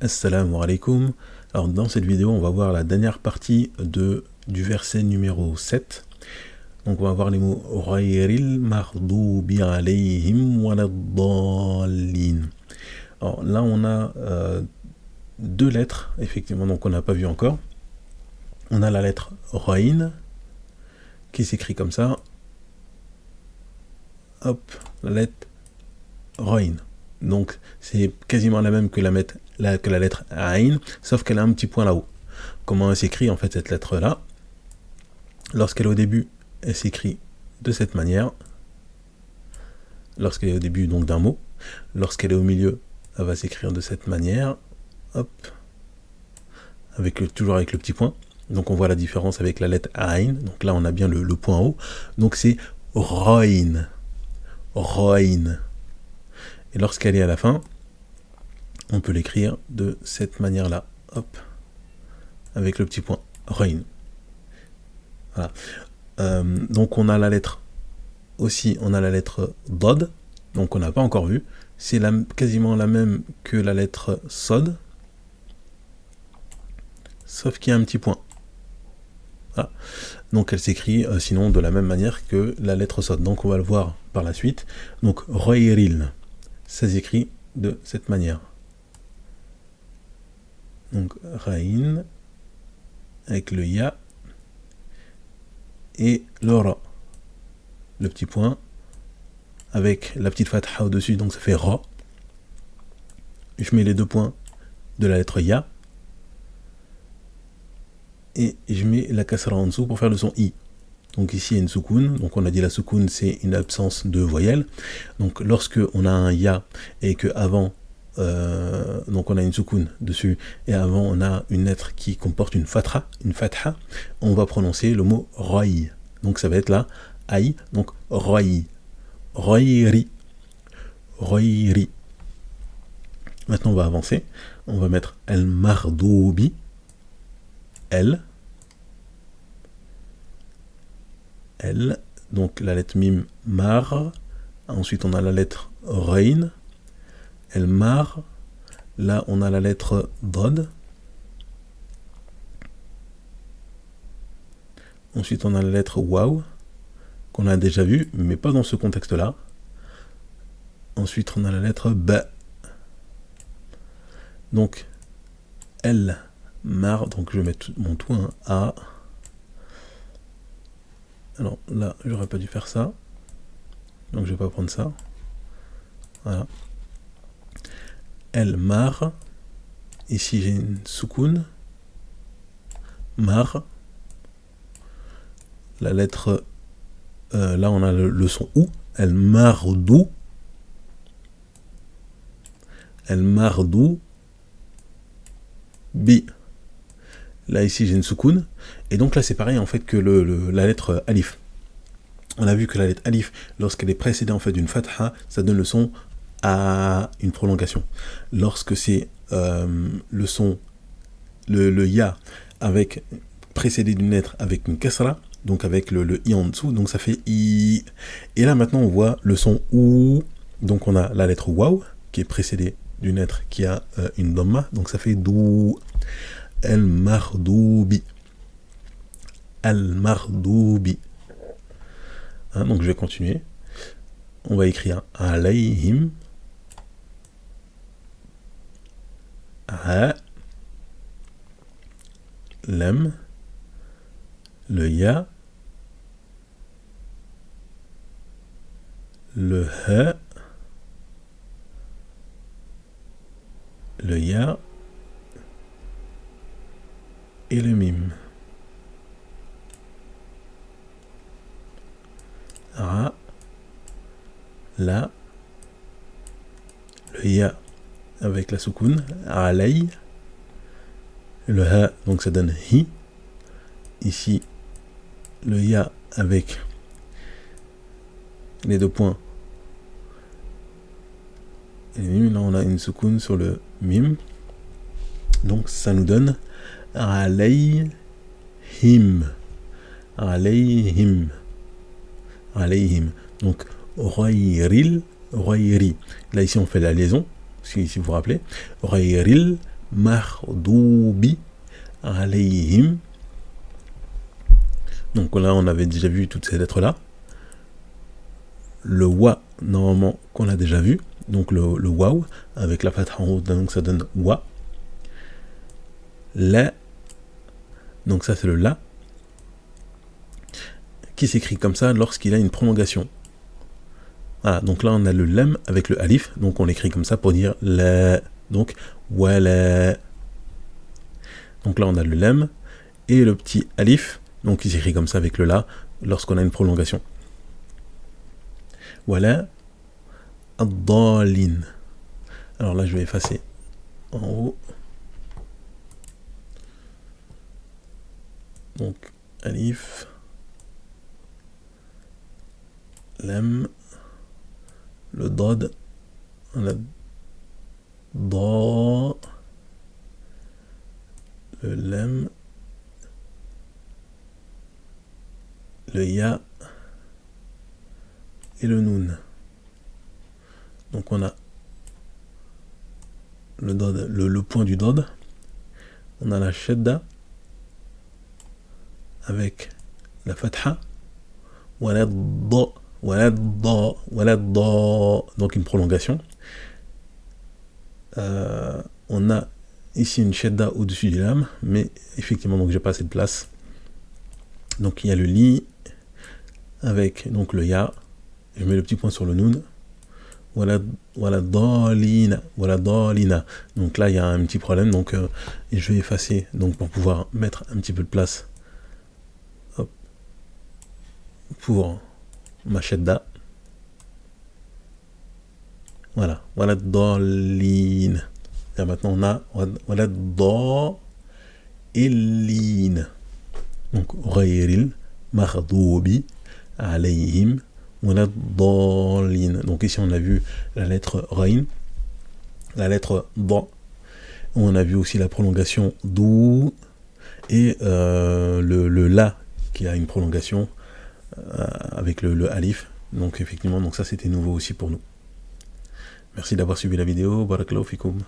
Assalamu alaikum. Alors dans cette vidéo, on va voir la dernière partie du verset numéro 7. Donc on va voir les mots Ghayril maghdubi alayhim waladdallin. Alors là on a deux lettres, effectivement, donc on n'a pas vu encore. On a la lettre Ghayn qui s'écrit comme ça. Hop, la lettre Ghayn. Donc c'est quasiment la même que la lettre Ayn, sauf qu'elle a un petit point là-haut. Comment elle s'écrit en fait cette lettre-là? Lorsqu'elle est au début, elle s'écrit de cette manière. Lorsqu'elle est au début donc d'un mot. Lorsqu'elle est au milieu, elle va s'écrire de cette manière. Hop. Toujours avec le petit point. Donc on voit la différence avec la lettre Ayn. Donc là on a bien le point haut. Donc c'est Ghayn. Ghayn. Et lorsqu'elle est à la fin, on peut l'écrire de cette manière-là. Hop. Avec le petit point. Ghayn. Voilà. Donc on a la lettre aussi, on a la lettre Dod, donc on n'a pas encore vu. C'est quasiment la même que la lettre Sod, sauf qu'il y a un petit point. Voilà. Donc elle s'écrit sinon de la même manière que la lettre Sod. Donc on va le voir par la suite. Donc Ghayril, ça s'écrit de cette manière. Donc Ghayn avec le Ya et le Ra. Le petit point avec la petite fatha au-dessus, donc ça fait Ra. Je mets les deux points de la lettre Ya et je mets la kasra en dessous pour faire le son I. Donc ici il y a une soukoun, donc on a dit la soukoun c'est une absence de voyelle. Donc lorsque on a un Ya et que avant donc on a une soukoun dessus et avant on a une lettre qui comporte une fatha, on va prononcer le mot Ray. Donc ça va être là Aï, donc Ray. Ghayri. Ghayri. Maintenant on va avancer. On va mettre El Mardoubi. El. El. Donc la lettre Mim Mar. Ensuite on a la lettre Rain. El Mar. Là on a la lettre Dod. Ensuite on a la lettre Waw, qu'on a déjà vu, mais pas dans ce contexte-là. Ensuite, on a la lettre B. Donc, L, Mar, donc je vais mettre mon tout un A. Alors là, j'aurais pas dû faire ça. Donc je vais pas prendre ça. Voilà. L, Mar. Ici, j'ai une soukoun. Mar. La lettre là on a le son OU, El Mardou, El Mardou, Bi. Là ici j'ai une soukoun, et donc là c'est pareil en fait que la lettre Alif. On a vu que la lettre Alif, lorsqu'elle est précédée en fait d'une fatha, ça donne le son à une prolongation. Lorsque c'est le son, le Ya, avec précédé d'une lettre avec une kasra, donc avec le I en dessous, donc ça fait I. Et là maintenant on voit le son OU, donc on a la lettre Waw, qui est précédée d'une lettre qui a une Dhamma, donc ça fait Dou. El Mardoubi. El Mardoubi. Hein, donc je vais continuer. On va écrire Alayhim. A. Lem. Le Ya. Le Ha, le Ya et le Mim. Ra, La, le Ya avec la soukoun, Alay, le Ha, donc ça donne Hi. Ici, le Ya avec les deux points. Et le Mim, là on a une soukoun sur le Mim. Donc ça nous donne Alayhim. Alayhim. Alayhim. Donc Ghayril, Ghayri. Là ici on fait la liaison, si vous vous rappelez. Ghayril maghdubi alayhim. Donc là, on avait déjà vu toutes ces lettres-là. Le wa, normalement, qu'on a déjà vu. Donc le waw, avec la fatha en haut, donc ça donne wa. La, donc ça c'est le la, qui s'écrit comme ça lorsqu'il a une prolongation. Voilà, donc là on a le lam avec le alif, donc on l'écrit comme ça pour dire la, donc wala. Donc là on a le lam et le petit alif, donc il s'écrit comme ça avec le la lorsqu'on a une prolongation. Voilà, ad-dallin. Alors là je vais effacer en haut. Donc alif, lam, le dod, on a da, le lam, le ya et le noun. Donc on a le dod, le point du dod, on a la shadda avec la fatha, voilà da, voilà da, voilà da, donc une prolongation. On a ici une shadda au-dessus du lam, mais effectivement donc j'ai pas assez de place. Donc il y a le li avec donc le ya, je mets le petit point sur le noun. Voilà dalina, voilà dalina. Donc là il y a un petit problème, donc je vais effacer donc pour pouvoir mettre un petit peu de place. Hop. Pour ma shadda. Voilà, voilà dalin. Et maintenant on a voilà da et lin. Donc ghayril maghdubi alayhim wala dalin. Donc ici on a vu la lettre rain, la lettre da. On a vu aussi la prolongation dou et le la qui a une prolongation avec le alif. Donc effectivement, donc ça c'était nouveau aussi pour nous. Merci d'avoir suivi la vidéo. Barakallahu fikoum.